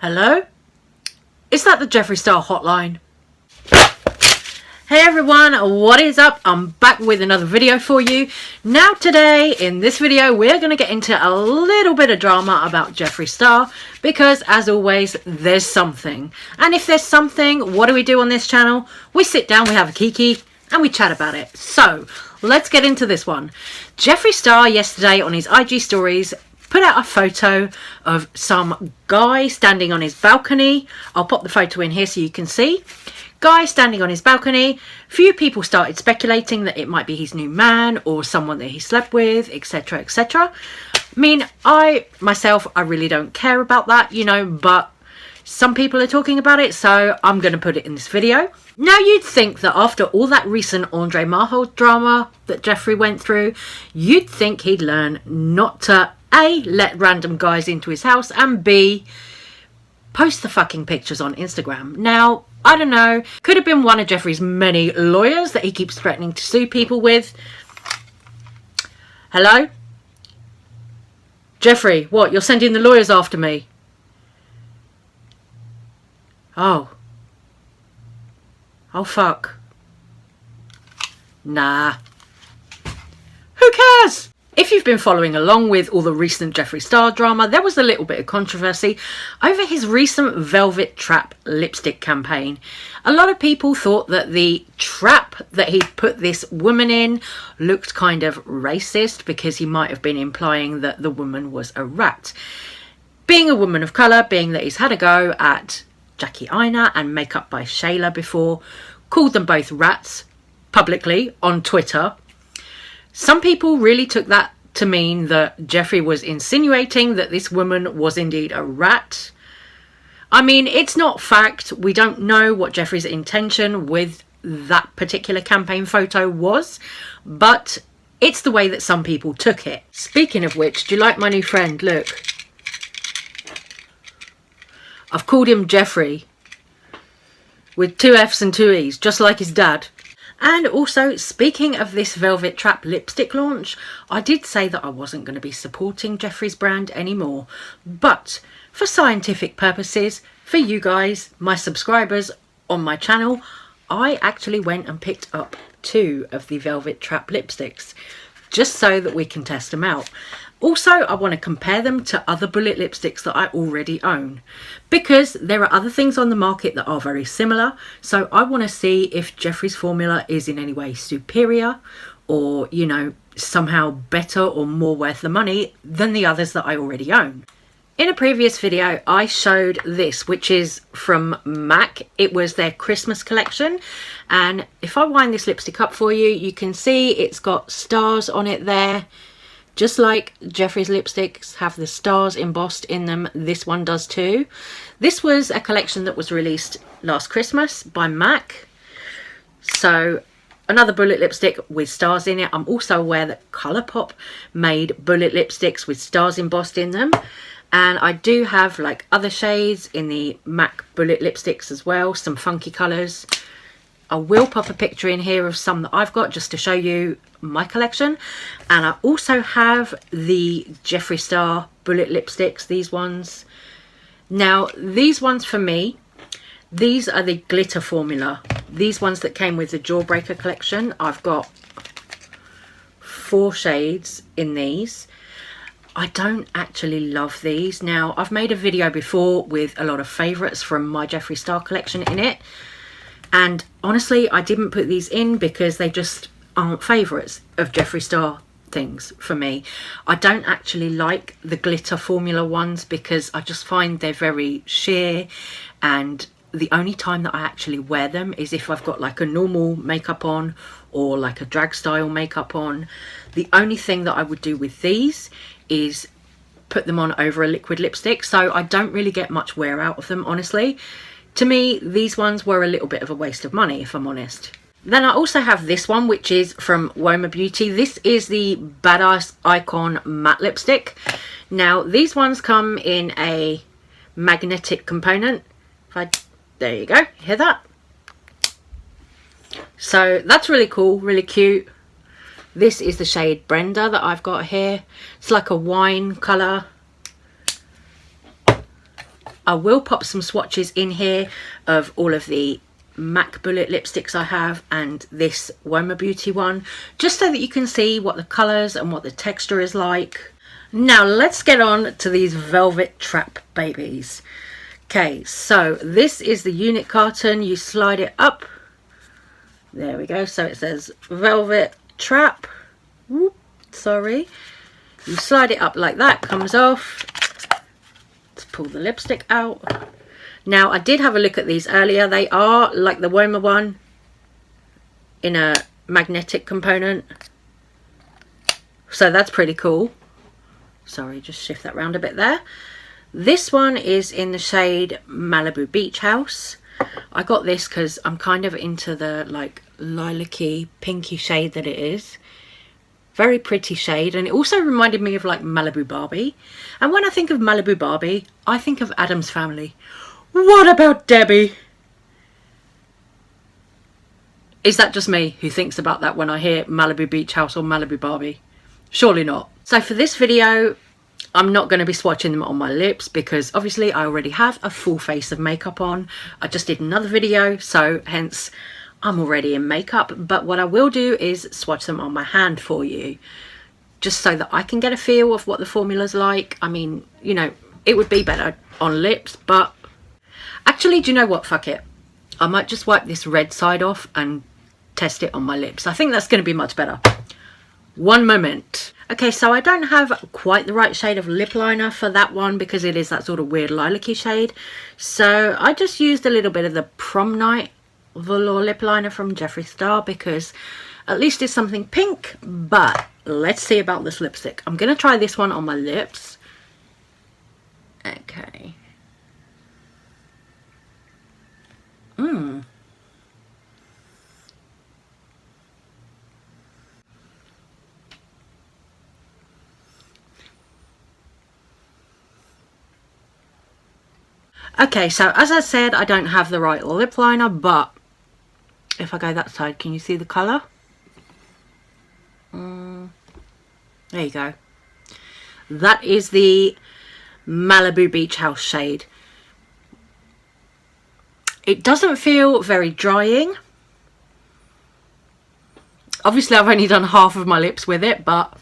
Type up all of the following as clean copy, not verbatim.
Hello? Is that the Jeffree Star hotline? Hey everyone, what is up? I'm back with another video for you. Now today, in this video, we're going to get into a little bit of drama about Jeffree Star because, as always, there's something. And if there's something, what do we do on this channel? We sit down, we have a kiki, and we chat about it. So, let's get into this one. Jeffree Star yesterday on his IG stories put out a photo of some guy standing on his balcony. I'll pop the photo in here so you can see. Guy standing on his balcony. Few people started speculating that it might be his new man or someone that he slept with, etc, etc. I mean, I really don't care about that, you know, but some people are talking about it, so I'm going to put it in this video. Now, you'd think that after all that recent Andre Marhold drama that Jeffree went through, you'd think he'd learn not to A, let random guys into his house, and B, post the fucking pictures on Instagram. Now, I don't know, could have been one of Jeffree's many lawyers that he keeps threatening to sue people with. Hello? Jeffree, what, you're sending the lawyers after me? Oh. Oh, fuck. Nah. Who cares? If you've been following along with all the recent Jeffree Star drama, there was a little bit of controversy over his recent Velvet Trap lipstick campaign. A lot of people thought that the trap that he put this woman in looked kind of racist because he might have been implying that the woman was a rat. Being a woman of colour, being that he's had a go at Jackie Aina and Makeup by Shayla before, called them both rats publicly on Twitter. Some people really took that to mean that Jeffree was insinuating that this woman was indeed a rat. I mean, it's not fact. We don't know what Jeffree's intention with that particular campaign photo was, but it's the way that some people took it. Speaking of which, do you like my new friend? Look. I've called him Jeffree with 2 F's and 2 E's, just like his dad. And also, speaking of this Velvet Trap lipstick launch, I did say that I wasn't going to be supporting Jeffree's brand anymore. But for scientific purposes, for you guys, my subscribers on my channel, I actually went and picked up 2 of the Velvet Trap lipsticks, just so that we can test them out. Also, I want to compare them to other bullet lipsticks that I already own, because there are other things on the market that are very similar. So I want to see if Jeffree's formula is in any way superior or, you know, somehow better or more worth the money than the others that I already own. In a previous video, I showed this, which is from MAC. It was their Christmas collection. And if I wind this lipstick up for you, you can see it's got stars on it there. Just like Jeffree's lipsticks have the stars embossed in them, this one does too. This was a collection that was released last Christmas by MAC. So another bullet lipstick with stars in it. I'm also aware that Colourpop made bullet lipsticks with stars embossed in them. And I do have like other shades in the MAC bullet lipsticks as well, some funky colours. I will pop a picture in here of some that I've got just to show you my collection. And I also have the Jeffree Star bullet lipsticks, these ones. Now, these ones for me, these are the glitter formula. These ones that came with the Jawbreaker collection. I've got 4 shades in these. I don't actually love these. Now, I've made a video before with a lot of favourites from my Jeffree Star collection in it. And honestly, I didn't put these in because they just aren't favourites of Jeffree Star things for me. I don't actually like the glitter formula ones because I just find they're very sheer, and the only time that I actually wear them is if I've got like a normal makeup on or like a drag style makeup on. The only thing that I would do with these is put them on over a liquid lipstick, so I don't really get much wear out of them, honestly. To me, these ones were a little bit of a waste of money, if I'm honest. Then I also have this one, which is from Woma Beauty. This is the Badass Icon Matte Lipstick. Now, these ones come in a magnetic component. There you go, hear that? So that's really cool, really cute. This is the shade Brenda that I've got here. It's like a wine colour. I will pop some swatches in here of all of the MAC Bullet lipsticks I have and this Woma Beauty one, just so that you can see what the colours and what the texture is like. Now let's get on to these Velvet Trap babies. Okay, so this is the unit carton. You slide it up. There we go. So it says Velvet Trap. Whoop, sorry. You slide it up like that, comes off. Let's pull the lipstick out. Now I did have a look at these earlier. They are like the Woma one in a magnetic component. So that's pretty cool. Sorry, just shift that round a bit there. This one is in the shade Malibu Beach House. I got this because I'm kind of into the like lilac-y, pinky shade that it is. Very pretty shade, and it also reminded me of like Malibu Barbie. And when I think of Malibu Barbie, I think of Addams Family. What about Debbie? Is that just me who thinks about that when I hear Malibu Beach House or Malibu Barbie? Surely not. So for this video, I'm not going to be swatching them on my lips because obviously I already have a full face of makeup on. I just did another video, so hence I'm already in makeup. But what I will do is swatch them on my hand for you, just so that I can get a feel of what the formula's like. I mean, you know, it would be better on lips, but actually, do you know what? Fuck it. I might just wipe this red side off and test it on my lips. I think that's going to be much better. One moment. Okay, so I don't have quite the right shade of lip liner for that one because it is that sort of weird lilac-y shade. So I just used a little bit of the Prom Night velour lip liner from Jeffree Star because at least it's something pink. But let's see about this lipstick. I'm going to try this one on my lips. Okay. Okay, so as I said, I don't have the right lip liner, but if I go that side, can you see the colour? There you go. That is the Malibu Beach House shade. It doesn't feel very drying. Obviously, I've only done half of my lips with it, but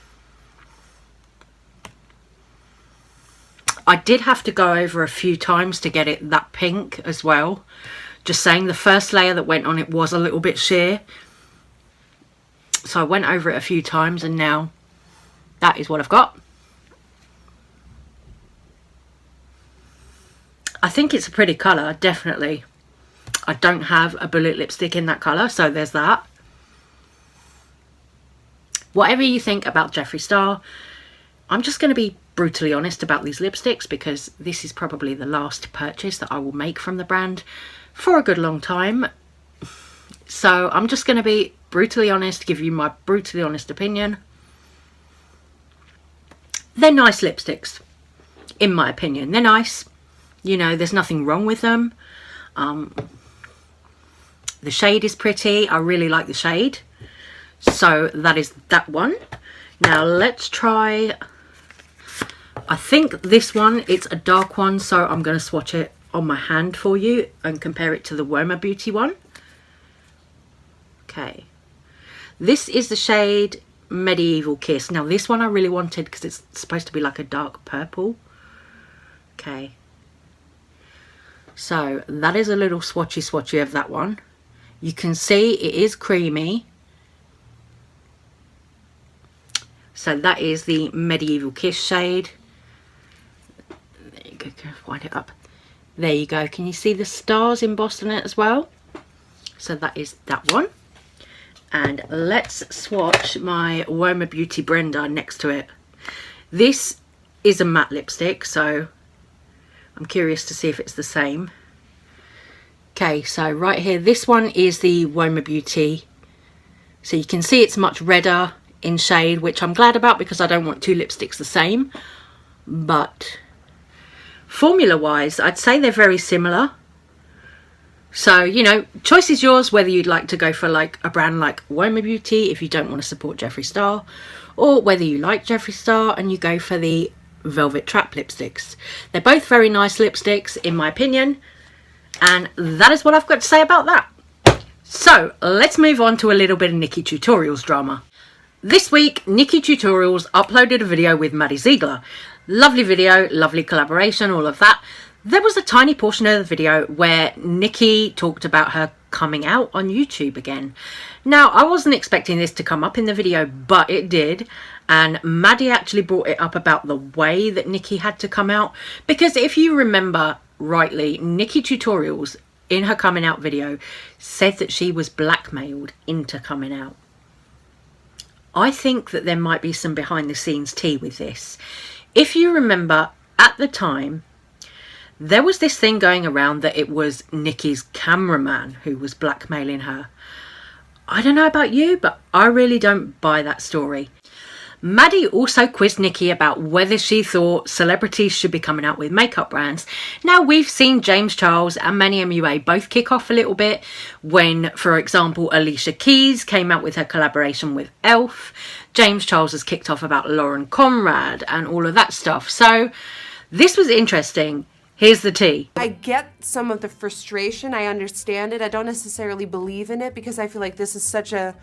I did have to go over a few times to get it that pink as well. Just saying, the first layer that went on it was a little bit sheer. So I went over it a few times and now that is what I've got. I think it's a pretty colour, definitely. I don't have a bullet lipstick in that colour, so there's that. Whatever you think about Jeffree Star, I'm just going to be brutally honest about these lipsticks because this is probably the last purchase that I will make from the brand for a good long time. So I'm just going to be brutally honest, give you my brutally honest opinion. They're nice lipsticks, in my opinion. They're nice. You know, there's nothing wrong with them. The shade is pretty. I really like the shade. So that is that one. Now let's try, I think this one, it's a dark one, so I'm going to swatch it on my hand for you and compare it to the Woma Beauty one. Okay. This is the shade Medieval Kiss. Now this one I really wanted because it's supposed to be like a dark purple. Okay. So that is a little swatchy of that one. You can see it is creamy. So that is the Medieval Kiss shade. There you go, wind it up. There you go. Can you see the stars embossed on it as well? So that is that one. And let's swatch my Woma Beauty Brenda next to it. This is a matte lipstick, so I'm curious to see if it's the same. Okay, so right here, this one is the Woma Beauty. So you can see it's much redder in shade, which I'm glad about because I don't want two lipsticks the same. But formula wise, I'd say they're very similar. So, you know, choice is yours whether you'd like to go for like a brand like Woma Beauty if you don't want to support Jeffree Star, or whether you like Jeffree Star and you go for the Velvet Trap lipsticks. They're both very nice lipsticks in my opinion, and that is what I've got to say about that. So let's move on to a little bit of Nikkie Tutorials drama. This week, Nikkie Tutorials uploaded a video with Maddie Ziegler. Lovely video, lovely collaboration, all of that. There was a tiny portion of the video where Nikkie talked about her coming out on YouTube again. Now, I wasn't expecting this to come up in the video, but it did. And Maddie actually brought it up about the way that Nikkie had to come out. Because if you remember rightly, Nikkie Tutorials, in her coming out video, said that she was blackmailed into coming out. I think that there might be some behind the scenes tea with this. If you remember, at the time, there was this thing going around that it was Nikkie's cameraman who was blackmailing her. I don't know about you, but I really don't buy that story. Maddie also quizzed Nikkie about whether she thought celebrities should be coming out with makeup brands. Now, we've seen James Charles and Manny MUA both kick off a little bit when, for example, Alicia Keys came out with her collaboration with ELF. James Charles has kicked off about Lauren Conrad and all of that stuff. So this was interesting. Here's the tea. I get some of the frustration. I understand it. I don't necessarily believe in it because I feel like this is such a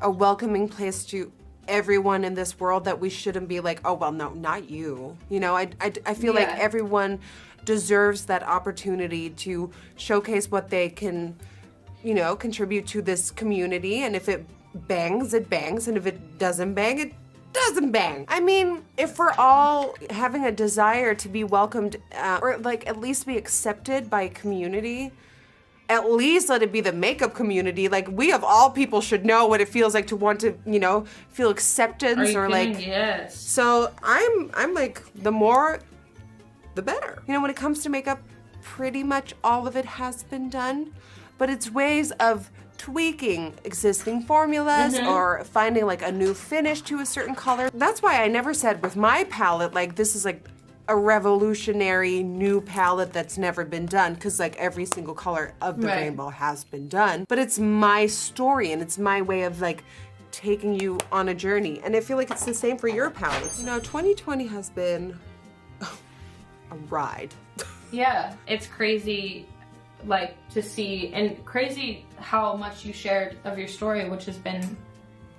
welcoming place to everyone in this world that we shouldn't be like, oh, well, no, not you. You know, I feel like everyone deserves that opportunity to showcase what they can, you know, contribute to this community. And if it bangs, it bangs. And if it doesn't bang, it doesn't bang. I mean, if we're all having a desire to be welcomed or like at least be accepted by a community, at least let it be the makeup community. Like, we of all people should know what it feels like to want to, you know, feel acceptance or like. Yes. So I'm like, the more, the better. You know, when it comes to makeup, pretty much all of it has been done, but it's ways of tweaking existing formulas or finding like a new finish to a certain color. That's why I never said with my palette, like, this is like a revolutionary new palette that's never been done, because like every single color of the rainbow has been done, but it's my story and it's my way of like taking you on a journey. And I feel like it's the same for your palettes. You know, 2020 has been a ride. Yeah, it's crazy like to see, and crazy how much you shared of your story, which has been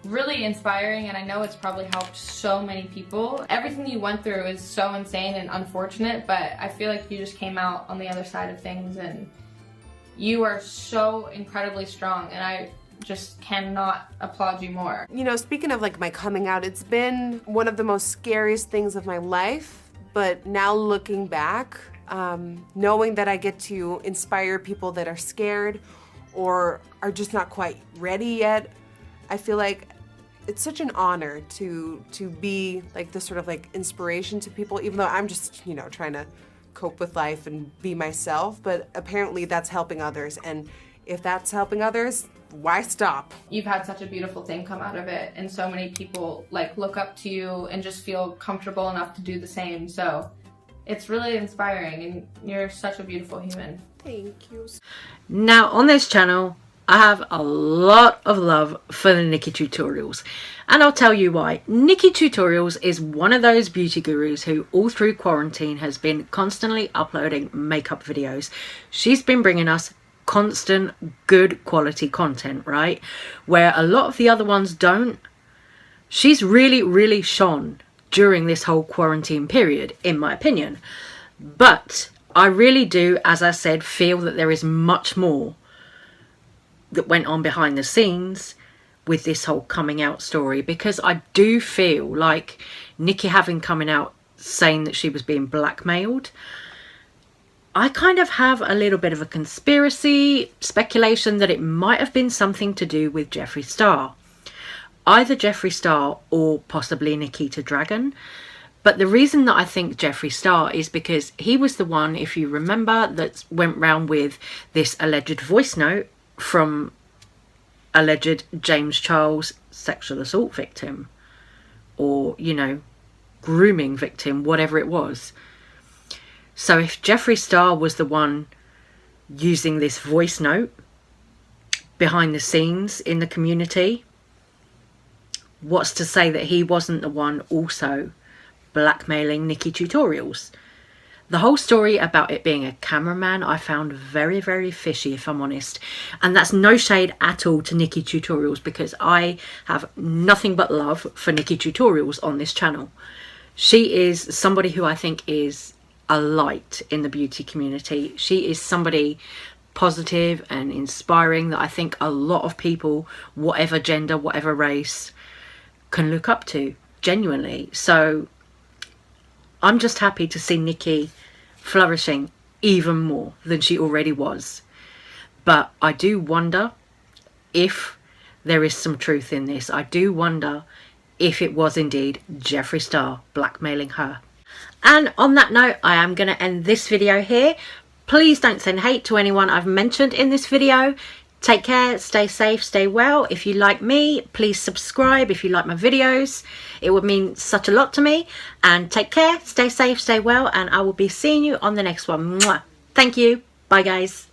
really inspiring, and I know it's probably helped so many people. Everything you went through is so insane and unfortunate, but I feel like you just came out on the other side of things and you are so incredibly strong, and I just cannot applaud you more. You know, speaking of like my coming out, it's been one of the most scariest things of my life, but now looking back, knowing that I get to inspire people that are scared or are just not quite ready yet, I feel like it's such an honor to be like this sort of like inspiration to people, even though I'm just, you know, trying to cope with life and be myself, but apparently that's helping others. And if that's helping others, why stop? You've had such a beautiful thing come out of it, and so many people like look up to you and just feel comfortable enough to do the same. So it's really inspiring, and you're such a beautiful human. Thank you. Now on this channel, I have a lot of love for the Nikkie Tutorials, and I'll tell you why. Nikkie Tutorials is one of those beauty gurus who all through quarantine has been constantly uploading makeup videos. She's been bringing us constant good quality content, right? Where a lot of the other ones don't. She's really shone during this whole quarantine period, in my opinion. But I really do, as I said, feel that there is much more that went on behind the scenes with this whole coming out story, because I do feel like Nikkie having coming out saying that she was being blackmailed, I kind of have a little bit of a conspiracy speculation that it might have been something to do with Jeffree Star. Either Jeffree Star or possibly Nikita Dragon. But the reason that I think Jeffree Star is because he was the one, if you remember, that went round with this alleged voice note from alleged James Charles sexual assault victim, or, you know, grooming victim, whatever it was. So if Jeffree Star was the one using this voice note behind the scenes in the community, what's to say that he wasn't the one also blackmailing Nikkie Tutorials. The whole story about it being a cameraman I found very, very fishy, if I'm honest. And that's no shade at all to Nikkie Tutorials, because I have nothing but love for Nikkie Tutorials on this channel. She is somebody who I think is a light in the beauty community. She is somebody positive and inspiring that I think a lot of people, whatever gender, whatever race, can look up to, genuinely. So I'm just happy to see Nikkie flourishing even more than she already was. But I do wonder if there is some truth in this. I do wonder if it was indeed Jeffree Star blackmailing her. And on that note, I am going to end this video here. Please don't send hate to anyone I've mentioned in this video. Take care, stay safe, stay well. If you like me, please subscribe if you like my videos. It would mean such a lot to me. And take care, stay safe, stay well, and I will be seeing you on the next one. Mwah. Thank you. Bye, guys.